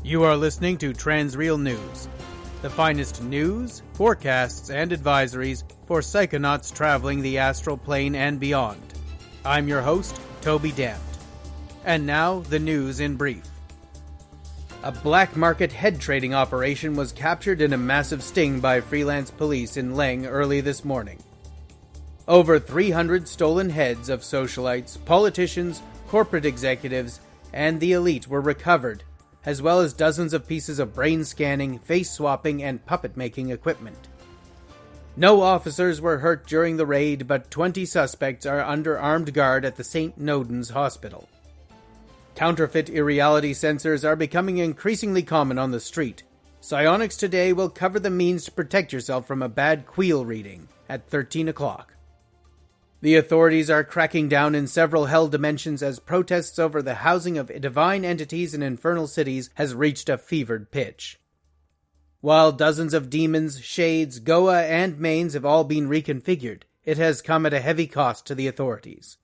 You are listening to Transreal News, the finest news, forecasts, and advisories for psychonauts traveling the astral plane and beyond. I'm your host, Toby Damned. And now, the news in brief. A black market head trading operation was captured in a massive sting by freelance police in Leng early this morning. Over 300 stolen heads of socialites, politicians, corporate executives, and the elite were recovered, as well as dozens of pieces of brain scanning, face swapping, and puppet making equipment. No officers were hurt during the raid, but 20 suspects are under armed guard at the St. Nodens Hospital. Counterfeit irreality sensors are becoming increasingly common on the street. Psionics Today will cover the means to protect yourself from a bad queel reading at 13 o'clock. The authorities are cracking down in several hell dimensions as protests over the housing of divine entities in infernal cities has reached a fevered pitch. While dozens of demons, shades, Goa, and mains have all been reconfigured, it has come at a heavy cost to the authorities.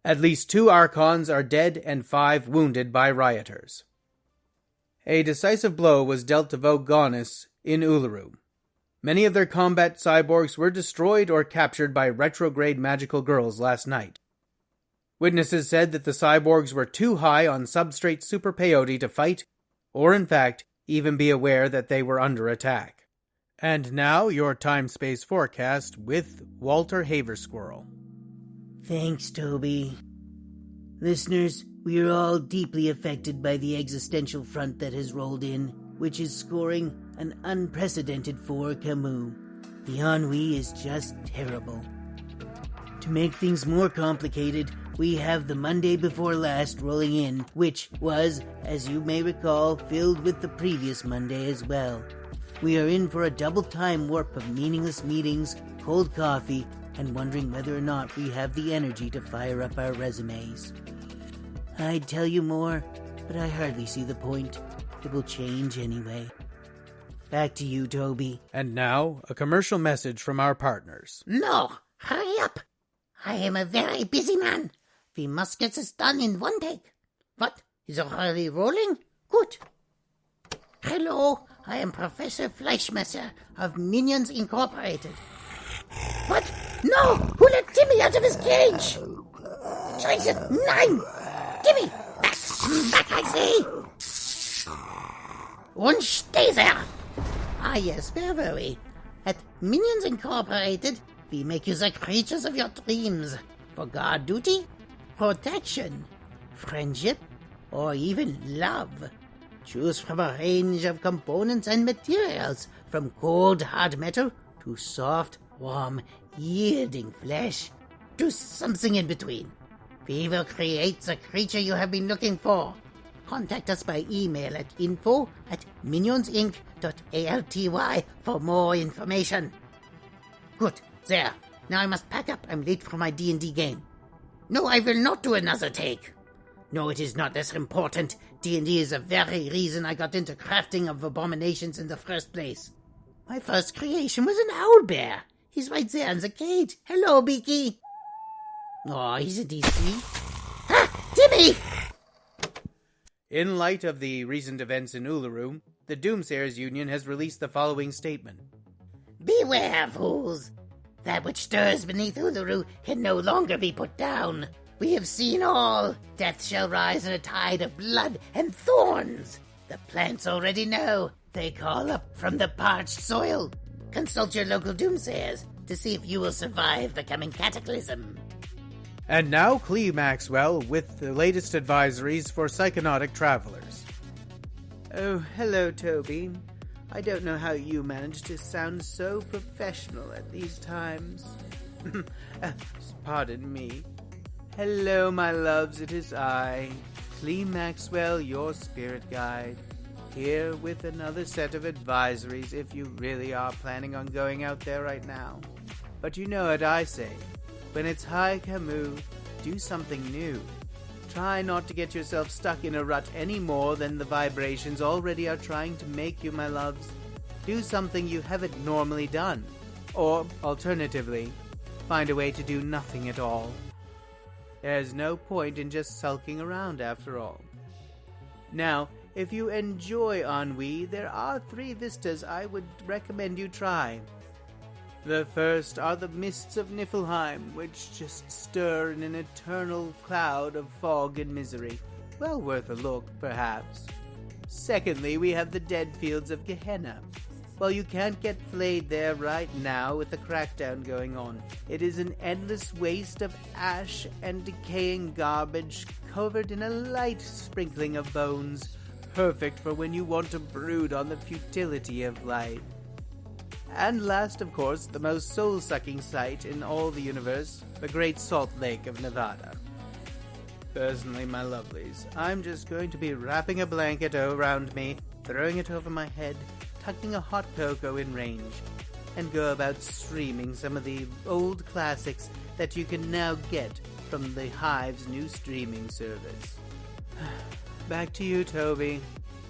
At least 2 Archons are dead and 5 wounded by rioters. A decisive blow was dealt to Vogonis in Uluru. Many of their combat cyborgs were destroyed or captured by retrograde magical girls last night. Witnesses said that the cyborgs were too high on substrate super peyote to fight, or in fact, even be aware that they were under attack. And now, your time-space forecast with Walter Haversquirrel. Thanks, Toby. Listeners, we are all deeply affected by the existential front that has rolled in, which is scoring an unprecedented 4 Camus. The ennui is just terrible. To make things more complicated, we have the Monday before last rolling in, which was, as you may recall, filled with the previous Monday as well. We are in for a double time warp of meaningless meetings, cold coffee, and wondering whether or not we have the energy to fire up our resumes. I'd tell you more, but I hardly see the point. It will change anyway. Back to you, Toby. And now, a commercial message from our partners. No, hurry up. I am a very busy man. We must get this done in one take. What? Is it already rolling? Good. Hello, I am Professor Fleischmesser of Minions Incorporated. What? No! Who let Timmy out of his cage? Scheiße! Nein! Timmy! Back, I say! Und stay there! Ah, yes, very. At Minions Incorporated, we make you the creatures of your dreams. For guard duty, protection, friendship, or even love. Choose from a range of components and materials, from cold, hard metal to soft, warm, yielding flesh, to something in between. We will create the creature you have been looking for. Contact us by email at info@minionsinc.alty for more information. Good, there. Now I must pack up. I'm late for my D&D game. No, I will not do another take. No, it is not as important. D&D is the very reason I got into crafting of abominations in the first place. My first creation was an owlbear. He's right there in the cage. Hello, Beaky. Oh, he's a DC. Ha! Timmy! In light of the recent events in Uluru, the Doomsayers Union has released the following statement. Beware, fools. That which stirs beneath Uluru can no longer be put down. We have seen all. Death shall rise in a tide of blood and thorns. The plants already know. They call up from the parched soil. Consult your local doomsayers to see if you will survive the coming cataclysm. And now Clee Maxwell with the latest advisories for psychonautic travelers. Oh, hello, Toby. I don't know how you manage to sound so professional at these times. Pardon me. Hello, my loves, it is I, Clee Maxwell, your spirit guide, here with another set of advisories if you really are planning on going out there right now. But you know what I say. When it's high Camus, do something new. Try not to get yourself stuck in a rut any more than the vibrations already are trying to make you, my loves. Do something you haven't normally done. Or, alternatively, find a way to do nothing at all. There's no point in just sulking around after all. Now, If you enjoy ennui, there are 3 vistas I would recommend you try. The first are the mists of Niflheim, which just stir in an eternal cloud of fog and misery. Well worth a look, perhaps. Secondly, we have the dead fields of Gehenna. While you can't get flayed there right now with the crackdown going on, it is an endless waste of ash and decaying garbage covered in a light sprinkling of bones, perfect for when you want to brood on the futility of life. And last, of course, the most soul-sucking sight in all the universe, the Great Salt Lake of Nevada. Personally, my lovelies, I'm just going to be wrapping a blanket around me, throwing it over my head, tucking a hot cocoa in range, and go about streaming some of the old classics that you can now get from the Hive's new streaming service. Back to you, Toby.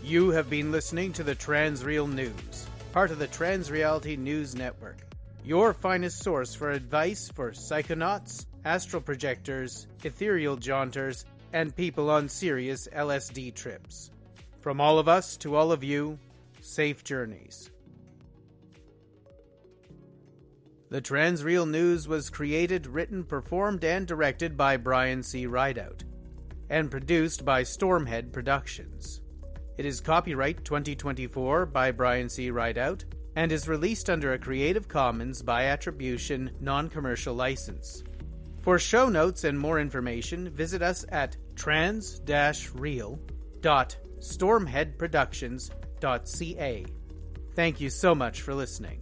You have been listening to the Transreal News, part of the Transreality News Network, your finest source for advice for psychonauts, astral projectors, ethereal jaunters, and people on serious LSD trips. From all of us to all of you, safe journeys. The Transreal News was created, written, performed, and directed by Brian C. Rideout, and produced by Stormhead Productions. It is copyright 2024 by Brian C. Rideout, and is released under a Creative Commons by Attribution, non-commercial license. For show notes and more information, visit us at trans-real.stormheadproductions.ca. Thank you so much for listening.